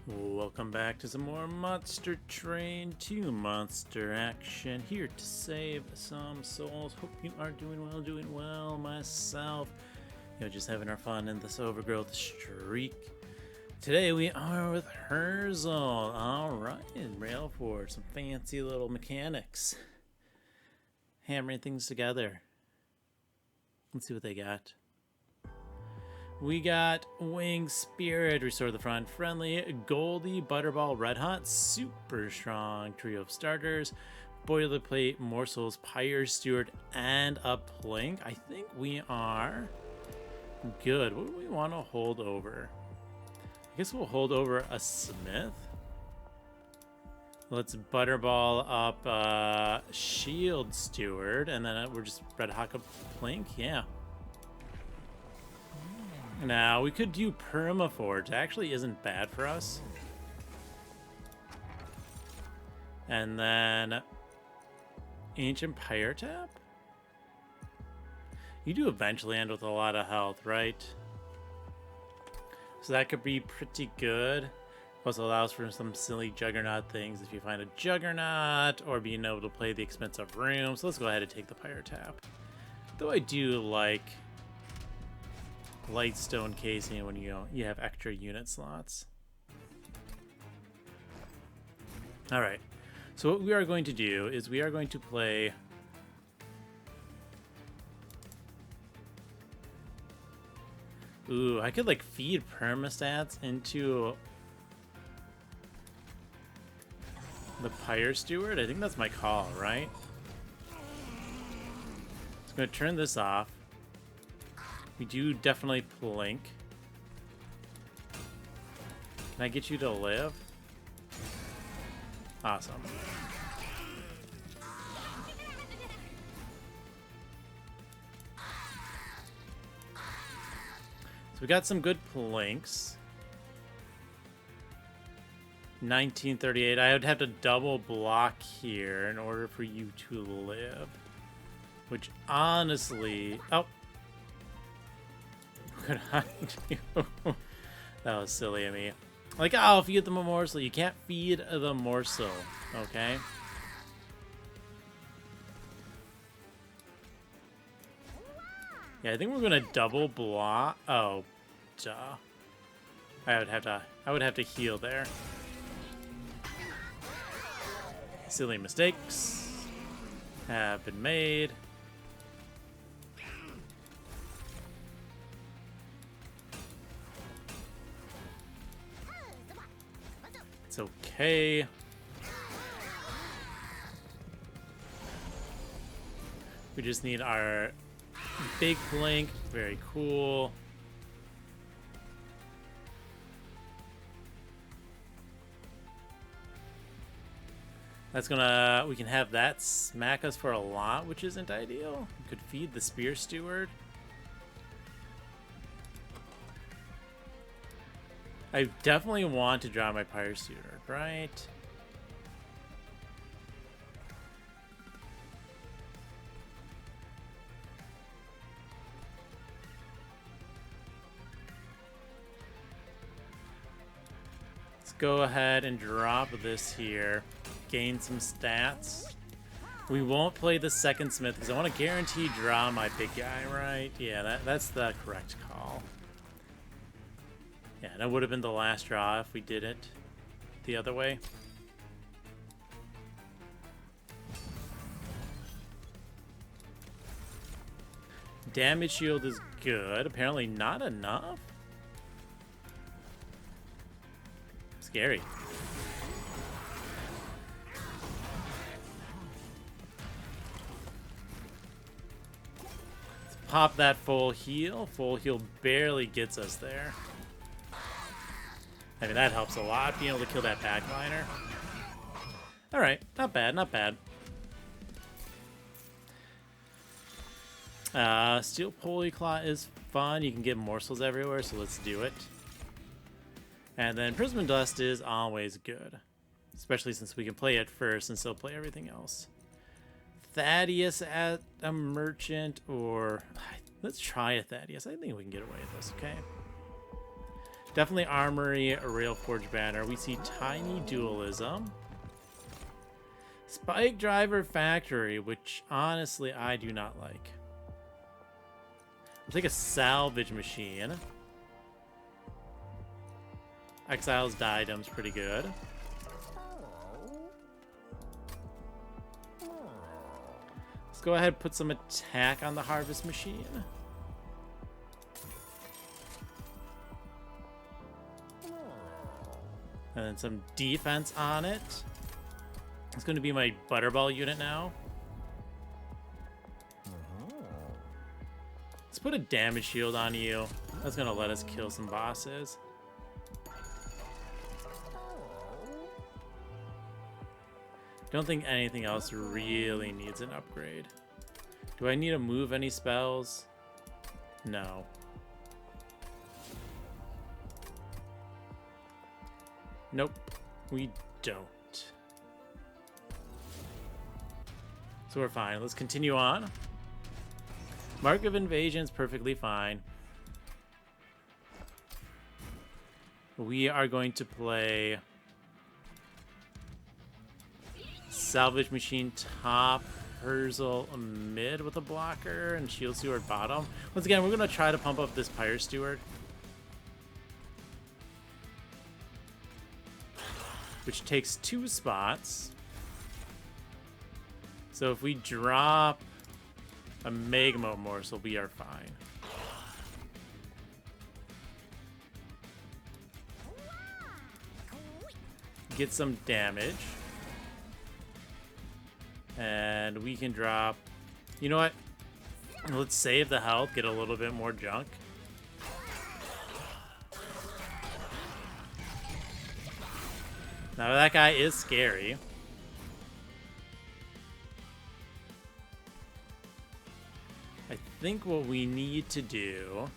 Welcome back to some more Monster Train 2 monster action. Here to save some souls. Hope you are doing well myself. Just having our fun in this Overgrowth streak. Today we are with Herzl. Alright, Railforged. Some fancy little mechanics. Hammering things together. Let's see what they got. We got Wing Spirit, restore the front, friendly, Goldie, Butterball, Red Hot, super strong trio of starters, Boilerplate, Morsels, Pyre Steward, and a Plank. I think we are good. What do we want to hold over? I guess we'll hold over a Smith. Let's Butterball up Shield Steward, and then we're just Red Hawk up Plank. Yeah. Now, we could do Permaforge. It actually isn't bad for us. And then Ancient Pyre Tap? You do eventually end with a lot of health, right? So that could be pretty good. Also allows for some silly Juggernaut things if you find a Juggernaut, or being able to play the expensive room. So let's go ahead and take the Pyre Tap. Though I do like Lightstone casing when you have extra unit slots. All right, so what we are going to do is we are going to play I could like feed permastats into the Pyre Steward. I think that's my call, right? So I'm gonna turn this off. We do definitely Plank. Can I get you to live? Awesome. So we got some good Planks. 1938. I would have to double block here in order for you to live. Which honestly... Oh! That was silly of me. Like, oh, feed them a morsel. You can't feed the morsel, okay? Yeah, I think we're gonna double block. Oh, duh. I would have to heal there. Silly mistakes have been made. It's okay. We just need our big Plank. Very cool. That's gonna... We can have that smack us for a lot, which isn't ideal. We could feed the Spear Steward. I definitely want to draw my Pyre Steward, right? Let's go ahead and drop this here. Gain some stats. We won't play the second Smith because I want to guarantee draw my big guy, right? Yeah, that's the correct call. Yeah, that would have been the last draw if we did it the other way. Damage shield is good. Apparently not enough. Scary. Let's pop that full heal. Full heal barely gets us there. I mean, that helps a lot, being able to kill that backliner. Alright, not bad, not bad. Steel Polyclaw is fun. You can get morsels everywhere, so let's do it. And then Prism Dust is always good. Especially since we can play it first and still play everything else. Thaddeus at a merchant, or... Let's try a Thaddeus. I think we can get away with this, okay? Definitely Armory, a Railforged banner. We see Tiny Dualism. Spike Driver Factory, which honestly I do not like. I'll take a Salvage Machine. Exile's Diadem's pretty good. Let's go ahead and put some attack on the Harvest Machine. And then some defense on it. It's going to be my Butterball unit now. Let's put a damage shield on you. That's going to let us kill some bosses. Don't think anything else really needs an upgrade. Do I need to move any spells? No. Nope, we don't. So we're fine. Let's continue on. Mark of Invasion is perfectly fine. We are going to play Salvage Machine top, Herzl mid with a blocker, and Shield Steward bottom. Once again, we're going to try to pump up this Pyre Steward, which takes 2 spots. So if we drop a Magma Morsel, we are fine. Get some damage. And we can drop... You know what? Let's save the health, get a little bit more junk. Now that guy is scary. I think what we need to do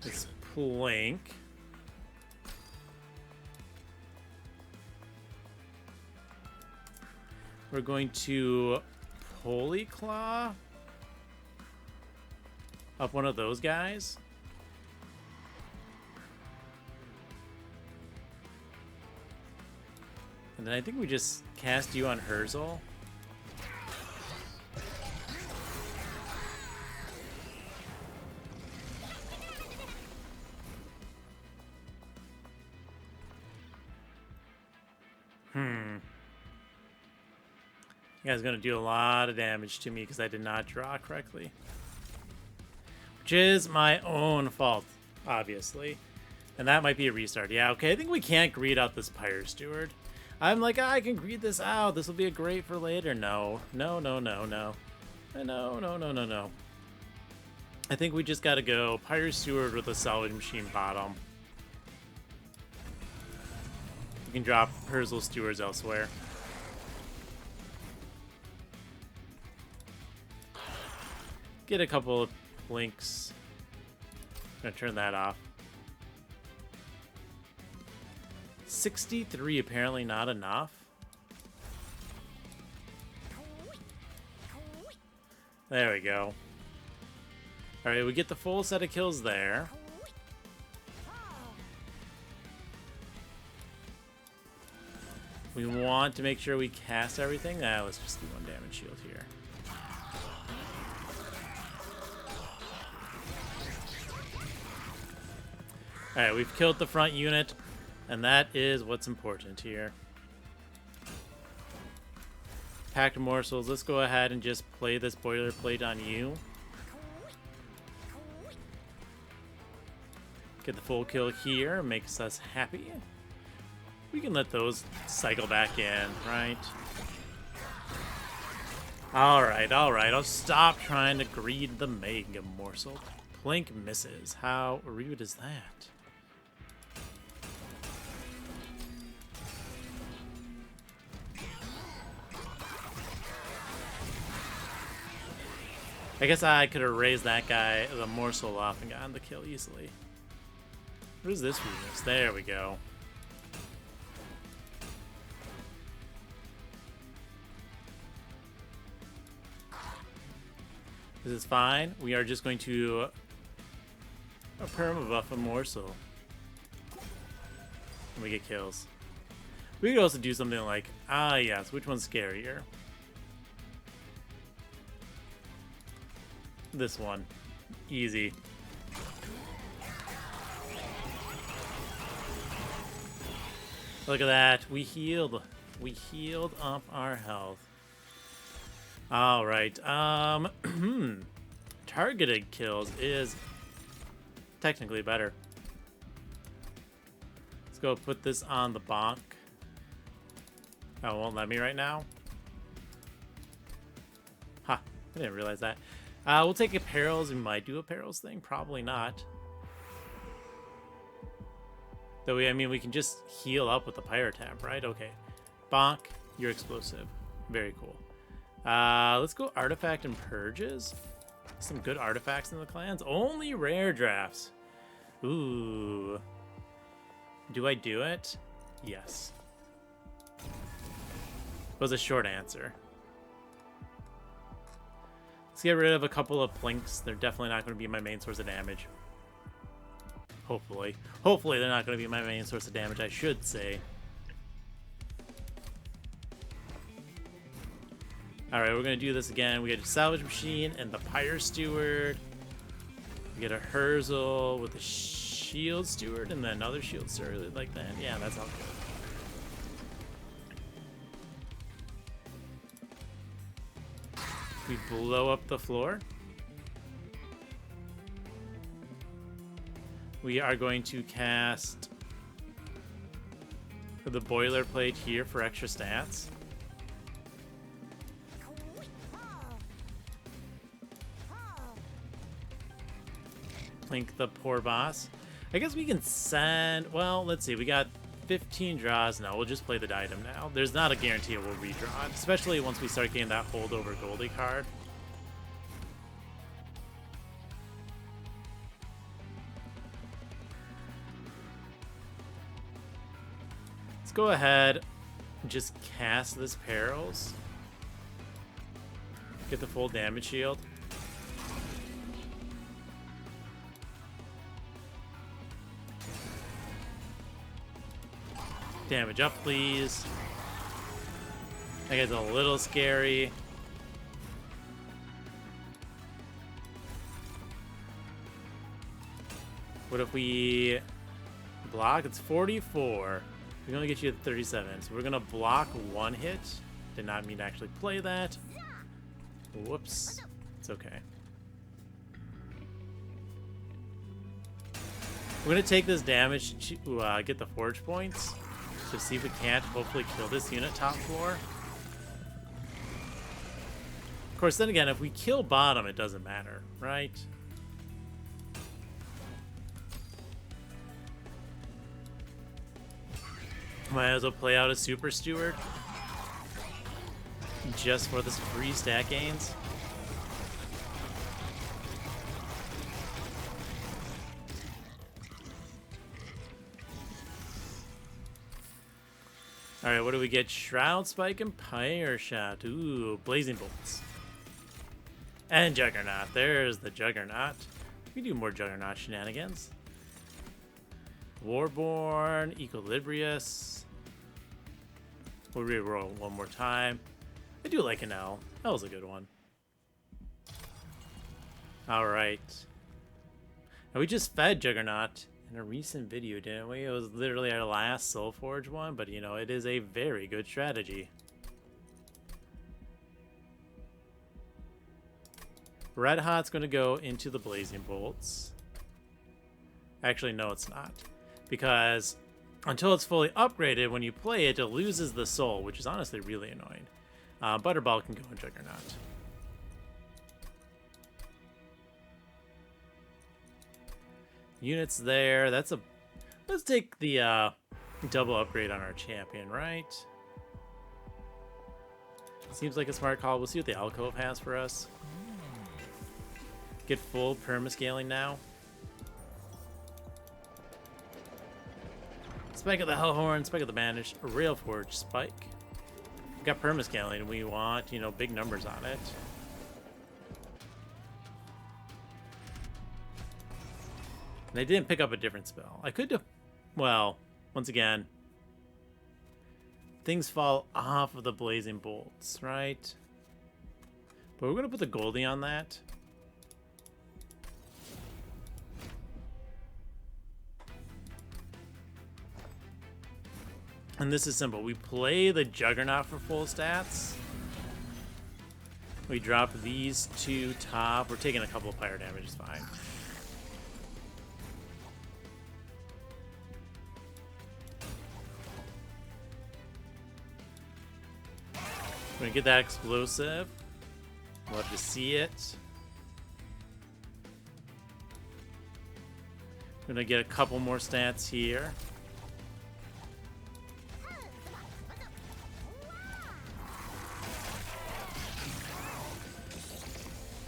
is Plink. We're going to Polyclaw up one of those guys. And then I think we just cast you on Herzl. You guys are going to do a lot of damage to me because I did not draw correctly. Which is my own fault, obviously. And that might be a restart. Yeah, okay, I think we can't greed out this Pyre Steward. I'm like, I can greed this out. This will be a great for later. No. No, no, no, no. No, no, no, no, no. I think we just got to go Pyre Steward with a Salvage Machine bottom. You can drop Herzl Stewards elsewhere. Get a couple of Plinks. Gonna turn that off. 63 apparently not enough. There we go. Alright, we get the full set of kills there. We want to make sure we cast everything. Let's just do 1 damage shield here. Alright, we've killed the front unit, and that is what's important here. Packed Morsels, let's go ahead and just play this boilerplate on you. Get the full kill here, makes us happy. We can let those cycle back in, right? Alright, alright, I'll stop trying to greed the Mega Morsel. Plink misses. How rude is that? I guess I could have raised that guy, the morsel off, and gotten the kill easily. What is this weakness? There we go. This is fine. We are just going to perma-buff him more so we get kills. We could also do something like, yes, which one's scarier? This one. Easy. Look at that. We healed. We healed up our health. Alright. Targeted kills is technically better. Let's go put this on the bonk. Oh, it won't let me right now. Ha, I didn't realize that. We'll take apparels. We might do apparels thing. Probably not. Though I mean, we can just heal up with the Pyro Tap, right? Okay. Bonk, you're explosive. Very cool. Let's go Artifact and Purges. Some good artifacts in the clans. Only rare drafts. Ooh. Do I do it? Yes. Was a short answer. Let's get rid of a couple of plinks. They're definitely not going to be my main source of damage. Hopefully. Hopefully they're not going to be my main source of damage, I should say. Alright, we're going to do this again. We get a Salvage Machine and the Pyre Steward. We get a Herzl with a Shield Steward and then another Shield Steward like that. Yeah, that's all good. We blow up the floor. We are going to cast the boilerplate here for extra stats. Plink the poor boss. I guess we can send... Well, let's see. We got 15 draws. No, we'll just play the item now. There's not a guarantee it will redraw, especially once we start getting that holdover Goldie card. Let's go ahead and just cast this Perils. Get the full damage shield. Damage up, please. That guy's a little scary. What if we block? It's 44. We can only get you at 37, so we're gonna block one hit. Did not mean to actually play that. Whoops. It's okay. We're gonna take this damage to get the forge points. So see if we can't hopefully kill this unit top floor. Of course, then again, if we kill bottom, it doesn't matter, right? Might as well play out a Super Steward. Just for this free stat gains. Alright, what do we get? Shroud, Spike, and Pyre Shot. Ooh, Blazing Bolts. And Juggernaut. There's the Juggernaut. We do more Juggernaut shenanigans. Warborn, Equilibrius. We'll reroll one more time. I do like an L. That was a good one. Alright. Now we just fed Juggernaut in a recent video, didn't we? It was literally our last Soulforge one, but you know, it is a very good strategy. Red Hot's going to go into the Blazing Bolts. Actually, no, it's not. Because until it's fully upgraded, when you play it, it loses the soul, which is honestly really annoying. Butterball can go in Juggernaut. Units there. That's a... Let's take the double upgrade on our champion, right? Seems like a smart call. We'll see what the Alcove has for us. Get full permascaling now. Spike of the Hellhorn, Spike of the Banish, Railforged Spike. We got permascaling. We want, you know, big numbers on it. And I didn't pick up a different spell. I could have... Well, once again, things fall off of the blazing bolts, right? But we're going to put the Goldie on that. And this is simple. We play the Juggernaut for full stats. We drop these two top. We're taking a couple of fire damage, it's fine. We're gonna get that explosive. Love to see it. We're gonna get a couple more stats here.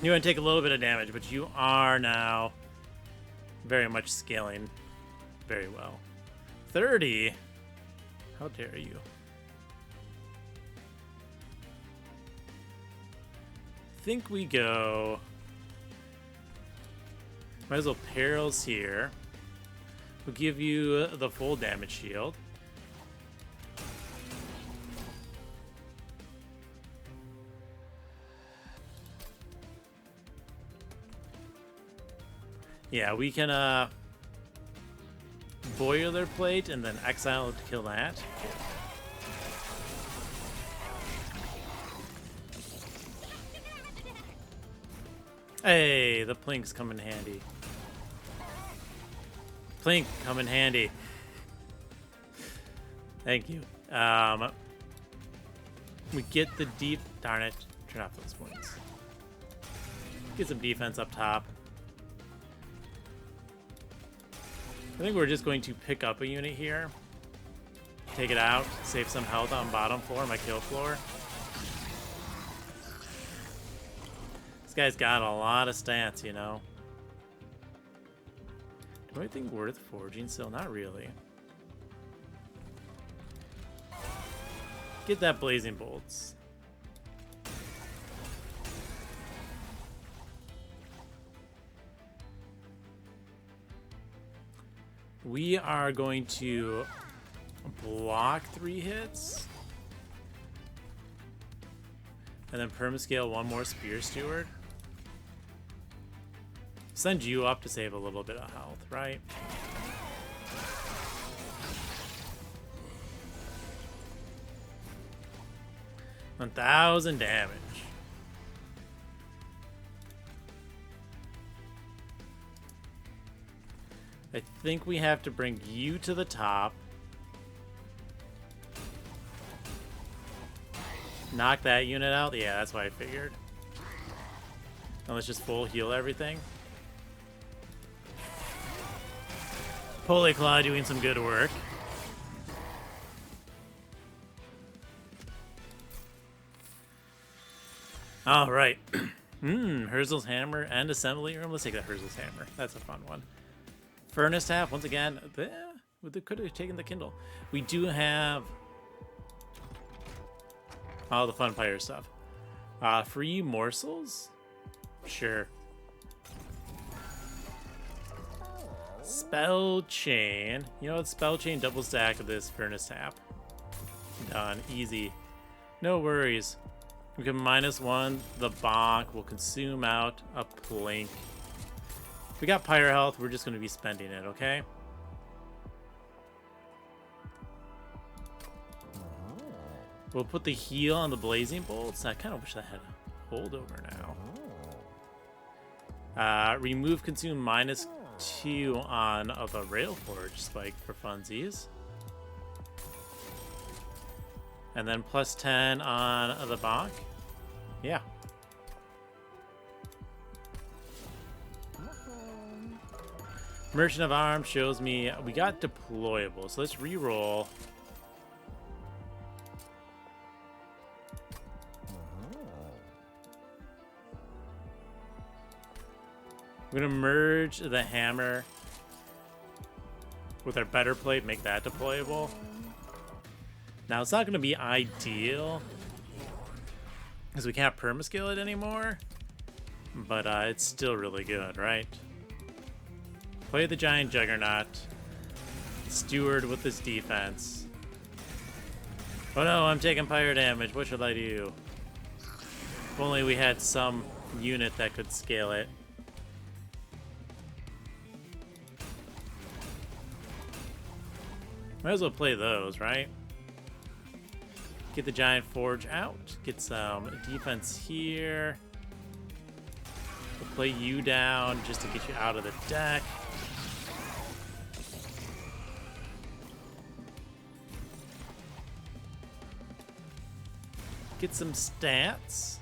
You're going to take a little bit of damage, but you are now very much scaling very well. 30? How dare you? I think we go... Might as well Perils here. We'll give you the full damage shield. Yeah, we can boilerplate and then exile to kill that. Hey, the plinks come in handy. Plink come in handy. Thank you. We get the deep... Darn it. Turn off those points. Get some defense up top. I think we're just going to pick up a unit here. Take it out. Save some health on bottom floor, my kill floor. This guy's got a lot of stats, you know. Do I think worth forging still? Not really. Get that blazing bolts. We are going to block 3 hits. And then permascale 1 more Spear Steward. Send you up to save a little bit of health, right? $1,000 damage. I think we have to bring you to the top. Knock that unit out? Yeah, that's what I figured. And let's just full heal everything. Polyclaw doing some good work. Alright. Herzl's Hammer and Assembly Room. Let's take that Herzl's Hammer. That's a fun one. Furnace Tap, once again, we could have taken the Kindle. We do have all the fun fire stuff. Free morsels? Sure. Spell Chain. You know what? Spell Chain double stack of this Furnace Tap. Done. Easy. No worries. We can -1 the bonk. We'll consume out a plink. We got Pyre Health, we're just going to be spending it, okay? We'll put the heal on the Blazing Bolts. I kind of wish I had a holdover now. Remove Consume -2 on the Railforged spike for funsies. And then +10 on the bonk. Yeah. Merchant of Arms shows me we got deployable, so let's re-roll. We're gonna merge the hammer with our better plate, make that deployable. Now it's not gonna be ideal because we can't permascale it anymore, but it's still really good, right? Play the giant juggernaut. Steward with his defense. Oh no, I'm taking fire damage. What should I do? If only we had some unit that could scale it. Might as well play those, right? Get the giant forge out. Get some defense here. We'll play you down just to get you out of the deck. Get some stats.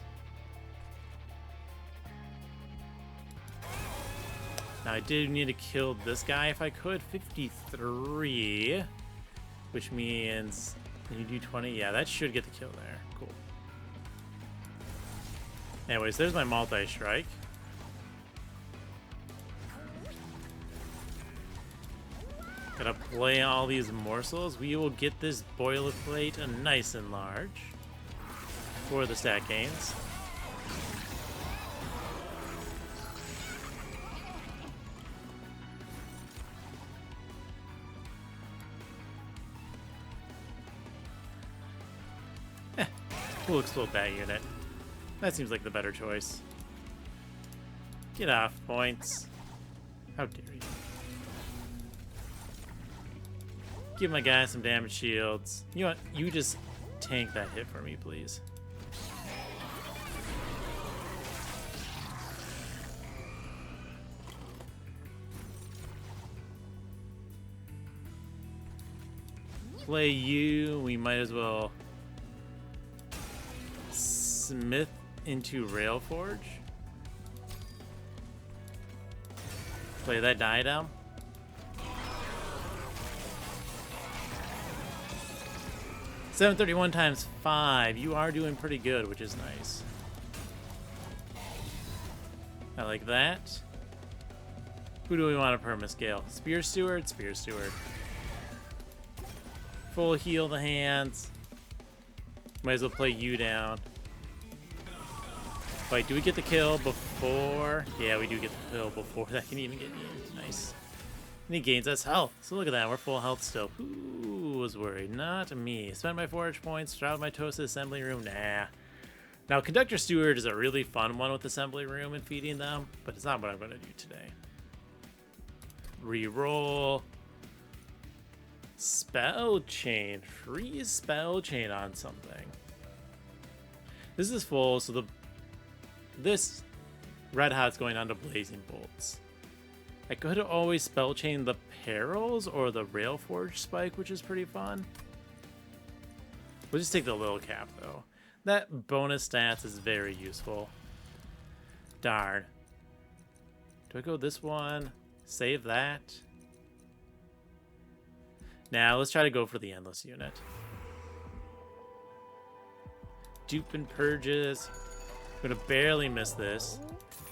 Now I did need to kill this guy if I could. 53. Which means... Can you do 20? Yeah, that should get the kill there. Cool. Anyways, there's my multi-strike. Gotta play all these morsels. We will get this boilerplate nice and large for the stat gains. We'll explode that unit. That seems like the better choice. Get off points. How dare you. Give my guy some damage shields. You know what? You just tank that hit for me, please. Play you. We might as well Smith into Railforge. Play that die down. $731 times 5. You are doing pretty good, which is nice. I like that. Who do we want to perma-scale? Spear Steward? Spear Steward. Full heal the hands. Might as well play you down. Wait, do we get the kill before? Yeah, we do get the kill before that can even get in. Nice. And he gains us health. So look at that, we're full health still. Who was worried? Not me. Spent my forage points, shroud my toasted assembly room. Nah. Now, Conductor Steward is a really fun one with assembly room and feeding them, but it's not what I'm going to do today. Reroll. Spell chain. Free spell chain on something. This is full, so this red hot's going on to blazing bolts. I could have always spell chained the perils or the Railforged spike, which is pretty fun. We'll just take the little cap though. That bonus stats is very useful. Darn. Do I go this one? Save that. Now let's try to go for the endless unit. Dupe and purges. I'm gonna barely miss this.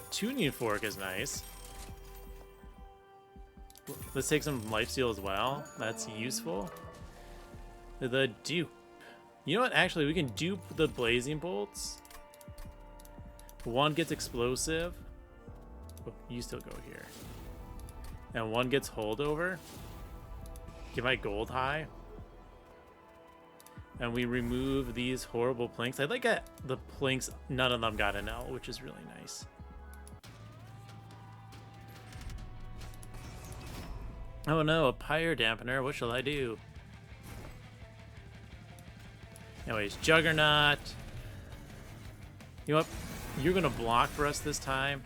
Tuning fork is nice. Let's take some lifesteal as well. That's useful. The dupe. You know what? Actually, we can dupe the blazing bolts. One gets explosive. Oh, you still go here. And one gets holdover. Get my gold high. And we remove these horrible planks. I like the planks, none of them got an L, which is really nice. Oh no, a pyre dampener. What shall I do? Anyways, Juggernaut. You know what? You're gonna block for us this time.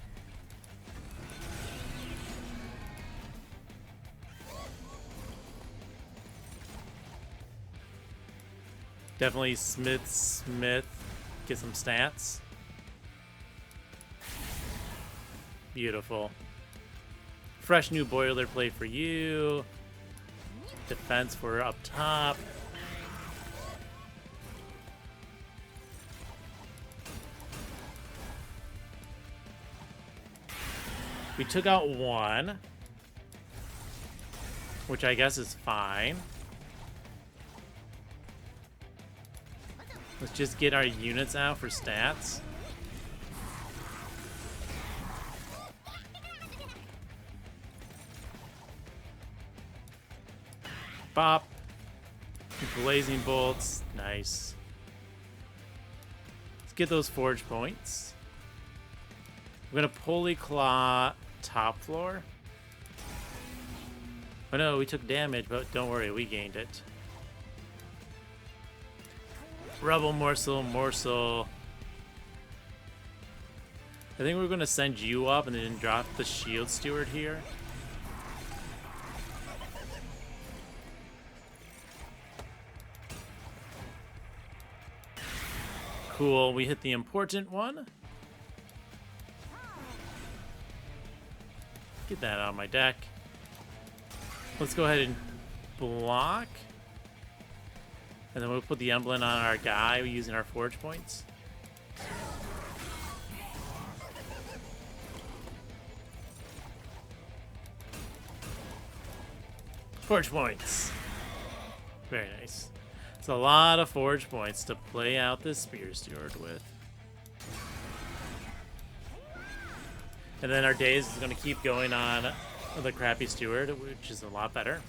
Definitely Smith. Get some stats. Beautiful. Fresh new boilerplate for you. Defense for up top. We took out one, which I guess is fine. Let's just get our units out for stats. Bop. Blazing bolts. Nice. Let's get those forge points. We're gonna Pulley Claw top floor. Oh no, we took damage, but don't worry, we gained it. Rubble morsel, morsel. I think we're gonna send you up and then drop the shield steward here. Cool, we hit the important one. Get that out of my deck. Let's go ahead and block. And then we'll put the emblem on our guy using our forge points. Forge points. Very nice. It's a lot of forge points to play out this Spear Steward with. And then our days is going to keep going on the crappy Steward, which is a lot better.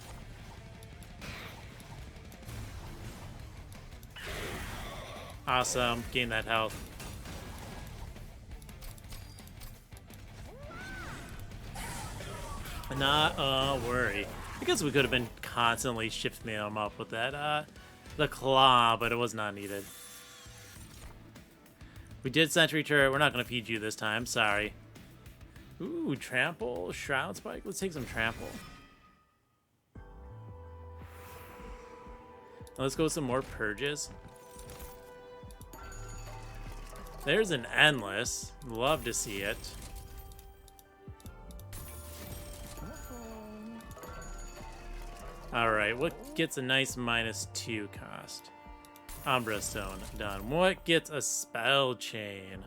Awesome. Gain that health. Not a worry. Because we could have been constantly shifting them up with that, the claw, but it was not needed. We did sentry turret. We're not going to feed you this time. Sorry. Ooh, trample, shroud spike. Let's take some trample. Let's go with some more purges. There's an endless. Love to see it. Alright, what gets a nice -2 cost? Umbra Stone, done. What gets a spell chain?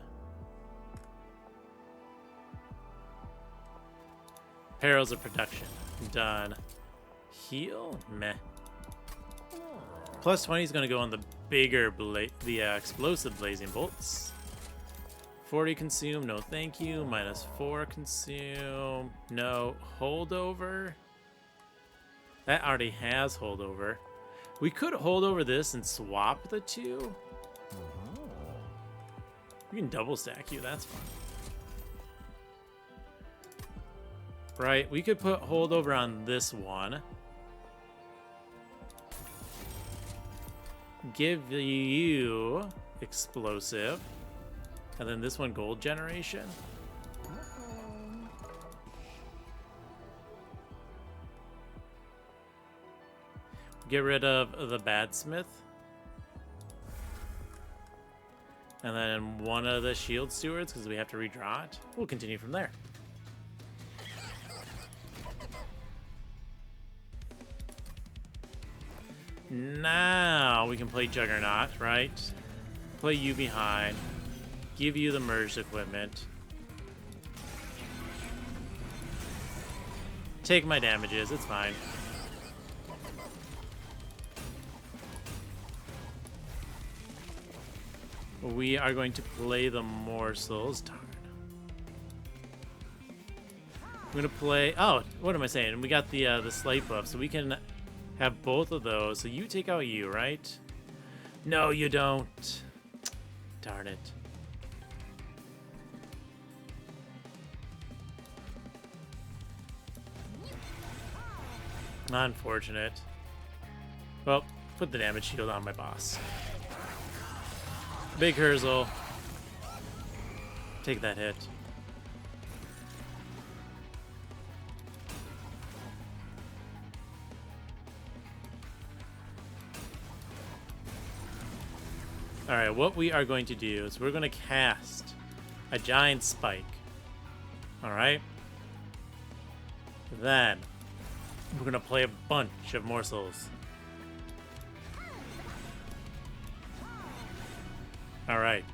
Perils of Production, done. Heal? Meh. +20 is going to go on the bigger, explosive blazing bolts. 40 consume, no thank you. -4 consume, no. Holdover? That already has holdover. We could hold over this and swap the two. We can double stack you, that's fine. Right, we could put holdover on this one. Give you explosive. And then this one gold generation. Get rid of the Badsmith. And then one of the shield stewards because we have to redraw it. We'll continue from there. Now we can play Juggernaut, right? Play you behind. Give you the merged equipment. Take my damages, it's fine. We are going to play the morsels. Darn. I'm gonna play. Oh, what am I saying? We got the slate buff, so we can have both of those. So you take out you, right? No, you don't. Darn it. Unfortunate. Well, put the damage shield on my boss. Big Herzl. Take that hit. Alright, what we are going to do is we're going to cast a giant spike. Alright? Then, we're going to play a bunch of morsels. Alright.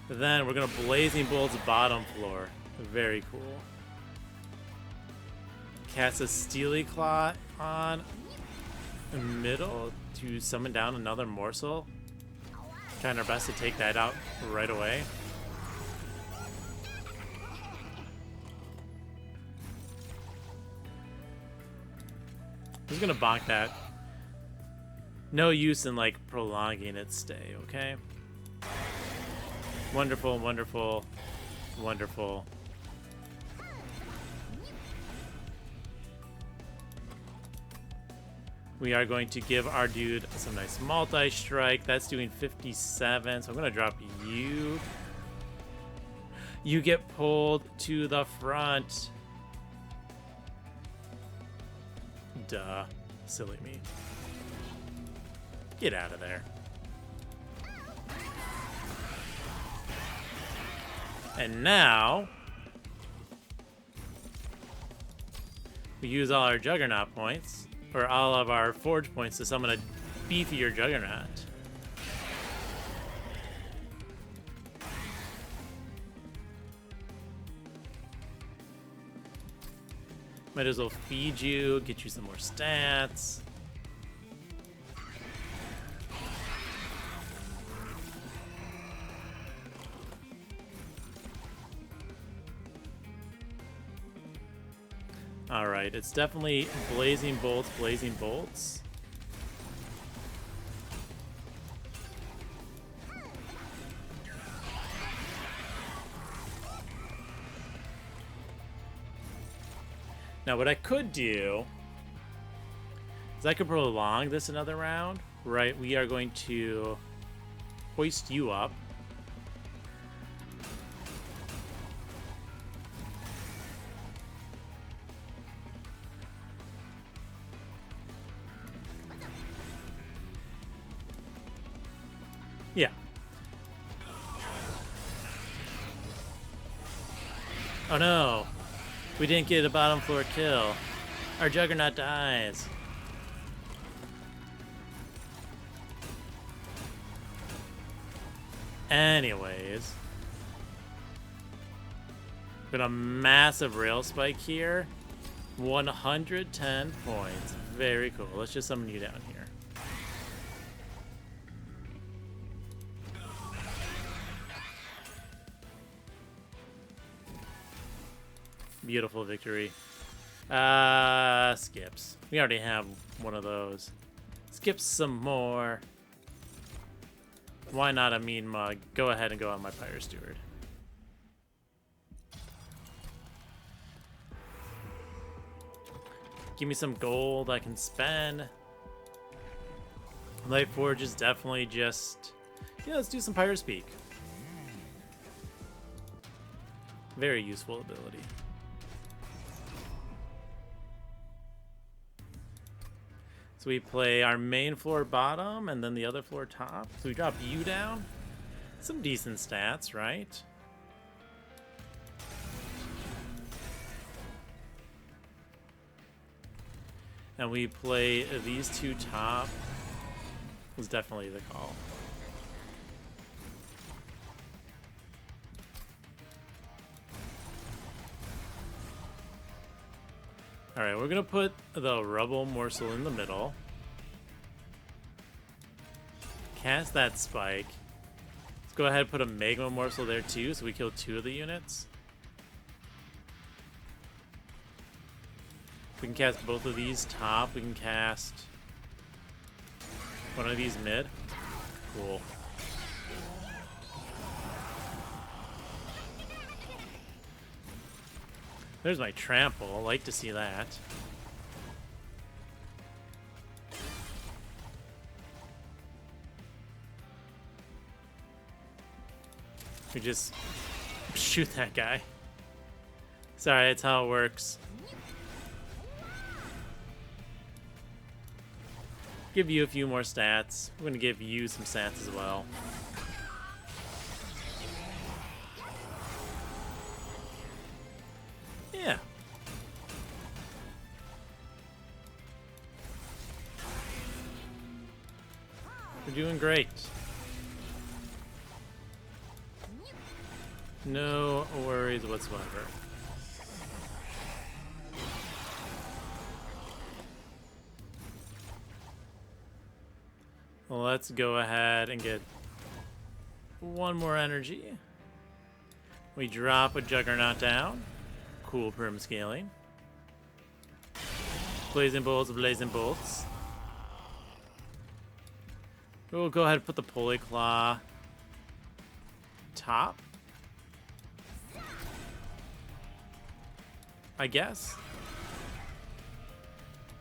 Then we're going to Blazing Bolt's bottom floor. Very cool. Cast a Steely Claw on the middle to summon down another morsel. Trying our best to take that out right away. Who's gonna bonk that? No use in, like, prolonging its stay, okay? Wonderful, wonderful, wonderful. We are going to give our dude some nice multi-strike. That's doing 57, so I'm gonna drop you. You get pulled to the front. Duh. Silly me. Get out of there. And now we use all our Juggernaut points, or all of our Forge points, to summon a beefier Juggernaut. Might as well feed you, get you some more stats. Alright, it's definitely blazing bolts, blazing bolts. Now what I could do is I could prolong this another round. Right, we are going to hoist you up. Yeah. Oh no. We didn't get a bottom floor kill. Our Juggernaut dies. Anyways. Got a massive rail spike here. 110 points. Very cool. Let's just summon you down here. Beautiful victory. Skips. We already have one of those. Skip some more. Why not a mean mug? Go ahead and go on my Pyre Steward. Give me some gold I can spend. Lifeforged is definitely just... Yeah, let's do some Pyre Speak. Very useful ability. So we play our main floor bottom and then the other floor top. So we drop you down. Some decent stats, right? And we play these two top. Was definitely the call. Alright, we're gonna put the rubble morsel in the middle. Cast that spike. Let's go ahead and put a magma morsel there too, so we kill 2 of the units. We can cast both of these top. We can cast one of these mid. Cool. There's my trample. Like to see that. We just shoot that guy. Sorry, that's how it works. Give you a few more stats. We're gonna give you some stats as well. Yeah. We're doing great. No worries whatsoever. Well, let's go ahead and get one more energy. We drop a Juggernaut down. Cool perm scaling. Blazing bolts, blazing bolts. We'll go ahead and put the pulley claw top, I guess.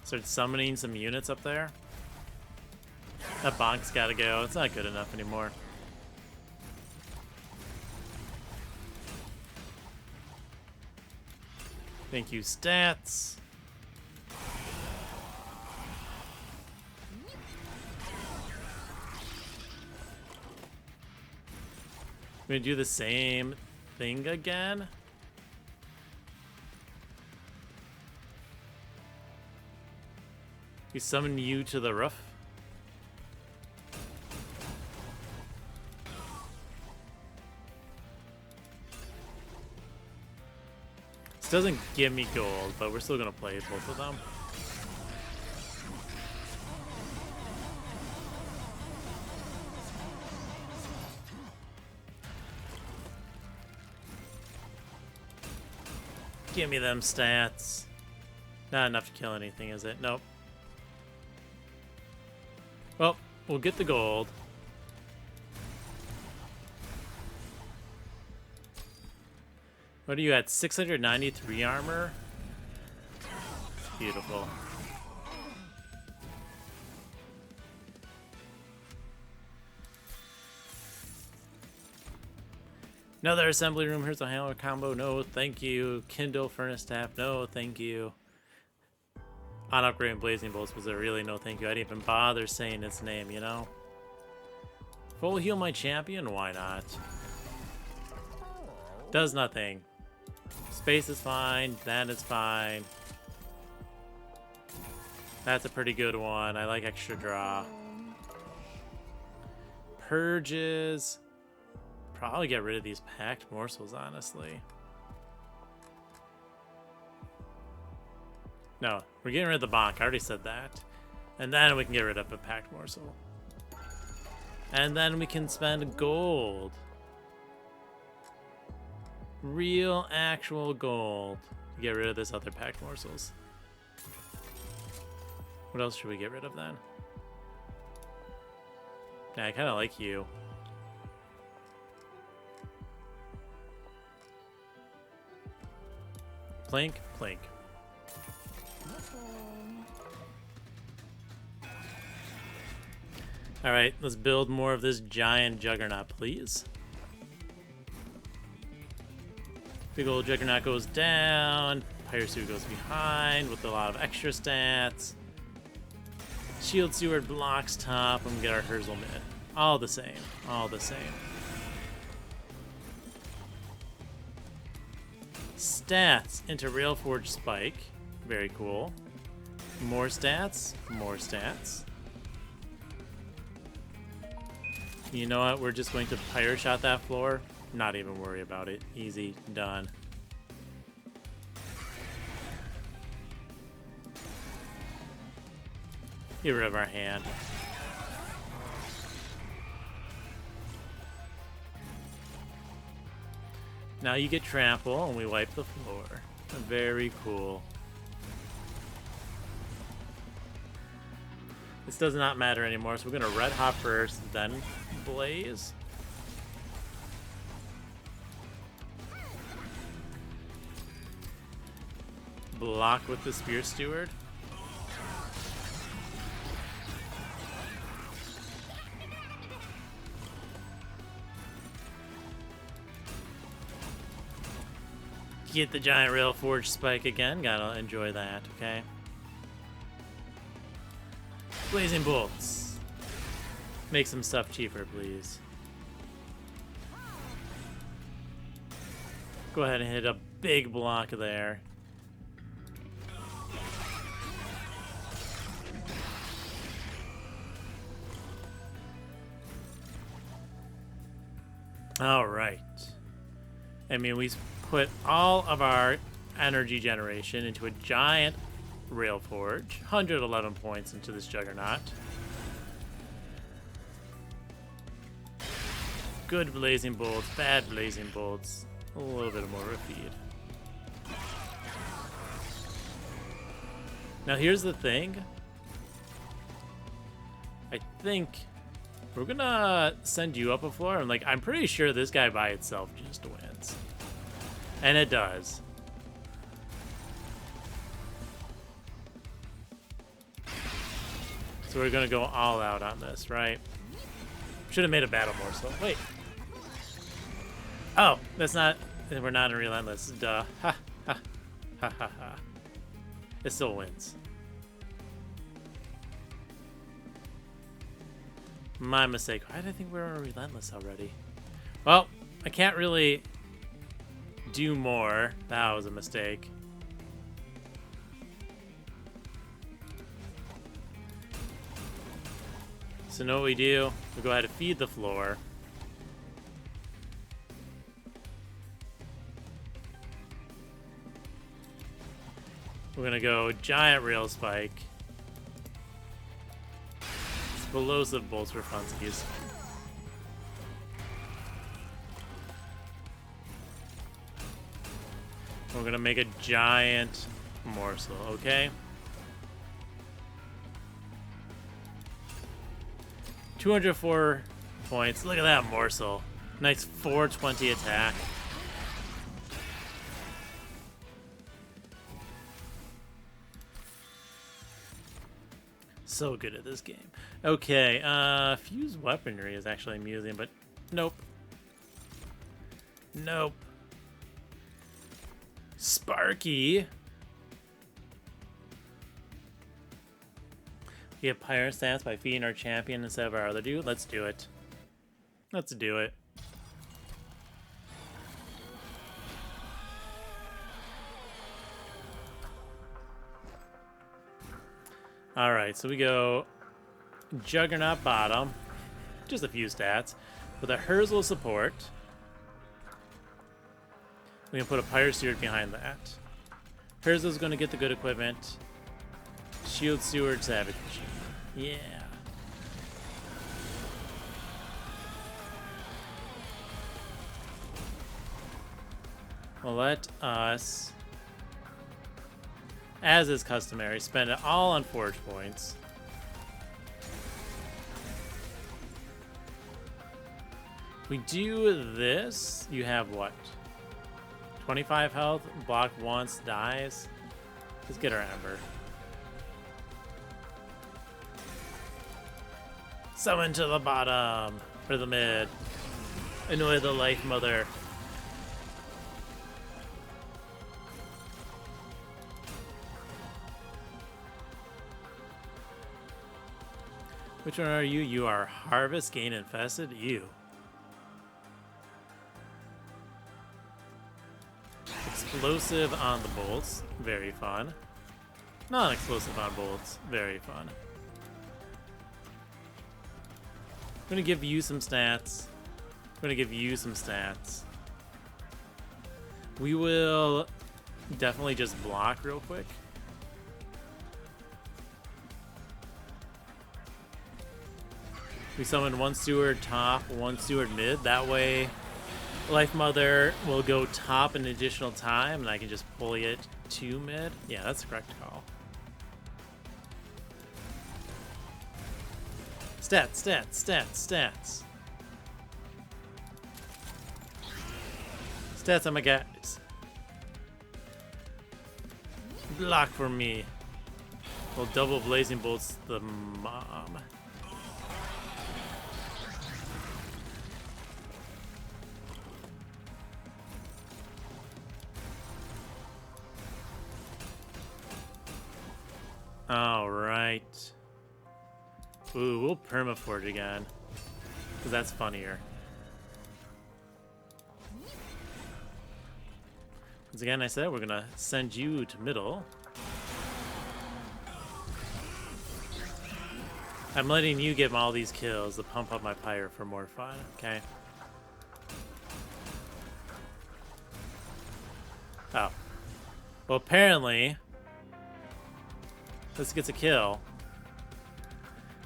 Start summoning some units up there. That bonk's gotta go. It's not good enough anymore. Thank you, stats. We're gonna do the same thing again. We summon you to the roof. This doesn't give me gold, but we're still gonna play both of them. Give me them stats. Not enough to kill anything, is it? Nope. Well, we'll get the gold. What are you at? 693 armor? Beautiful. Another assembly room. Here's a hammer combo. No, thank you. Kindle furnace tap. No, thank you. On upgrading blazing bolts was a really no thank you. I didn't even bother saying its name, you know? Full heal my champion? Why not? Does nothing. Space is fine. That is fine. That's a pretty good one. I like extra draw. Purges. Probably get rid of these packed morsels, honestly. No, we're getting rid of the bonk. I already said that. And then we can get rid of a packed morsel. And then we can spend gold. Real, actual gold. To get rid of this other packed morsels. What else should we get rid of then? Yeah, I kind of like you. Plink, plink. Alright, let's build more of this giant juggernaut, please. Big old juggernaut goes down. Pirate suit goes behind with a lot of extra stats. Shield steward blocks top, and we get our Herzelmid. All the same. All the same. Stats into Railforged Spike. Very cool. More stats. More stats. You know what? We're just going to pirate shot that floor. Not even worry about it. Easy. Done. Get rid of our hand. Now you get trample and we wipe the floor. Very cool. This does not matter anymore, so we're gonna red hot first, then blaze. Block with the spear steward. Get the giant Railforged Spike again. Gotta enjoy that, okay? Blazing bolts. Make some stuff cheaper, please. Go ahead and hit a big block there. All right. I mean, we put all of our energy generation into a giant Railforge. 111 points into this juggernaut. Good blazing bolts, bad blazing bolts. A little bit more feed. Now here's the thing. I think we're gonna send you up a floor. I'm pretty sure this guy by itself just wins. And it does. So we're gonna go all out on this, right? Should have made a battle morsel. Wait. Oh, that's not. We're not in Relentless. Duh. Ha ha ha ha ha. It still wins. My mistake. Why did I think we were Relentless already? Well, I can't really do more. That was a mistake. So know what we do? We go ahead and feed the floor. We're gonna go giant rail spike. Explosive bolts for funsies. We're gonna make a giant morsel, okay? 204 points. Look at that morsel. Nice 420 attack. So good at this game. Okay, fuse weaponry is actually amusing, but nope. Nope. Sparky. We get pyro stats by feeding our champion instead of our other dude. Let's do it. Let's do it. Alright, so we go Juggernaut bottom. Just a few stats. With a Herzl support. We can put a Pyro Steward behind that. Herzl's going to get the good equipment. Shield Steward, Savage Machine. Yeah. Well, let us, as is customary, spend it all on Forge points. We do this, you have what? 25 health, block once, dies. Let's get our Ember. Summon to the bottom, or the mid. Annoy the Lifemother. Which one are you? You are Harvest Gain Infested? You. Explosive on the bolts. Very fun. Non-explosive on bolts. Very fun. I'm gonna give you some stats. I'm gonna give you some stats. We will definitely just block real quick. We summon one steward top, one steward mid. That way, Lifemother will go top an additional time, and I can just pulley it to mid. Yeah, that's the correct call. Stats, stats, stats, stats. Stats on my guys. Block for me. Well, double blazing bolts the mom. All right. Ooh, we'll permaforge again, because that's funnier. Once again, I said we're gonna send you to middle. I'm letting you get all these kills to pump up my pyre for more fun, okay? Oh. Well, apparently, this gets a kill.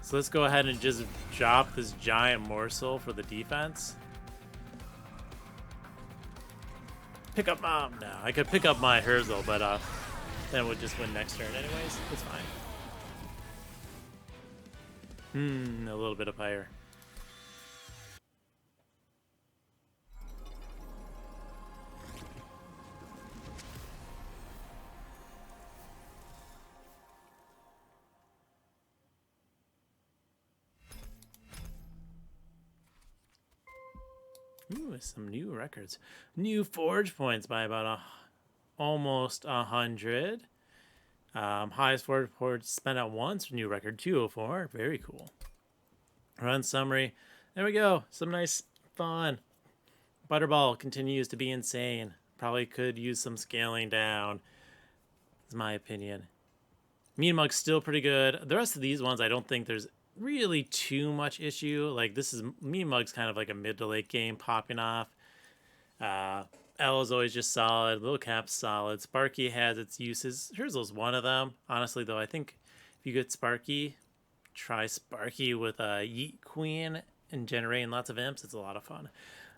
So let's go ahead and just drop this giant morsel for the defense. Pick up mom. No, I could pick up my Herzl, but then we'll just win next turn anyways. It's fine. A little bit of fire. Ooh, some new records. New forge points by about almost 100. Highest forge points spent at once. New record 204. Very cool. Run summary. There we go. Some nice fun. Butterball continues to be insane. Probably could use some scaling down. Is my opinion. Mean Mug's still pretty good. The rest of these ones, I don't think there's really too much issue. Like this is Mean Mug's kind of like a mid to late game popping off. L is always just solid. Little Cap's solid. Sparky has its uses. Here's one of them. Honestly though, I think if you get Sparky, try Sparky with a Yeet Queen and generating lots of imps. It's a lot of fun.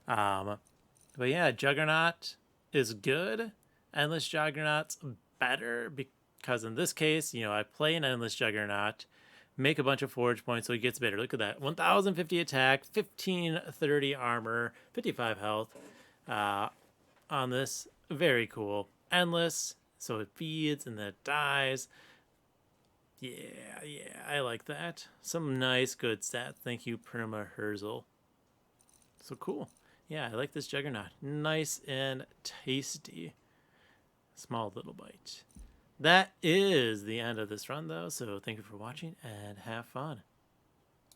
But yeah, Juggernaut is good. Endless Juggernaut's better because in this case, you know, I play an Endless Juggernaut, make a bunch of forge points so he gets better. Look at that. 1050 attack, 1530 armor, 55 health on this. Very cool. Endless, so it feeds and then it dies. Yeah, I like that. Some nice, good stats. Thank you, Prima Herzl. So cool. Yeah, I like this Juggernaut. Nice and tasty. Small little bite. That is the end of this run, though, so thank you for watching and have fun.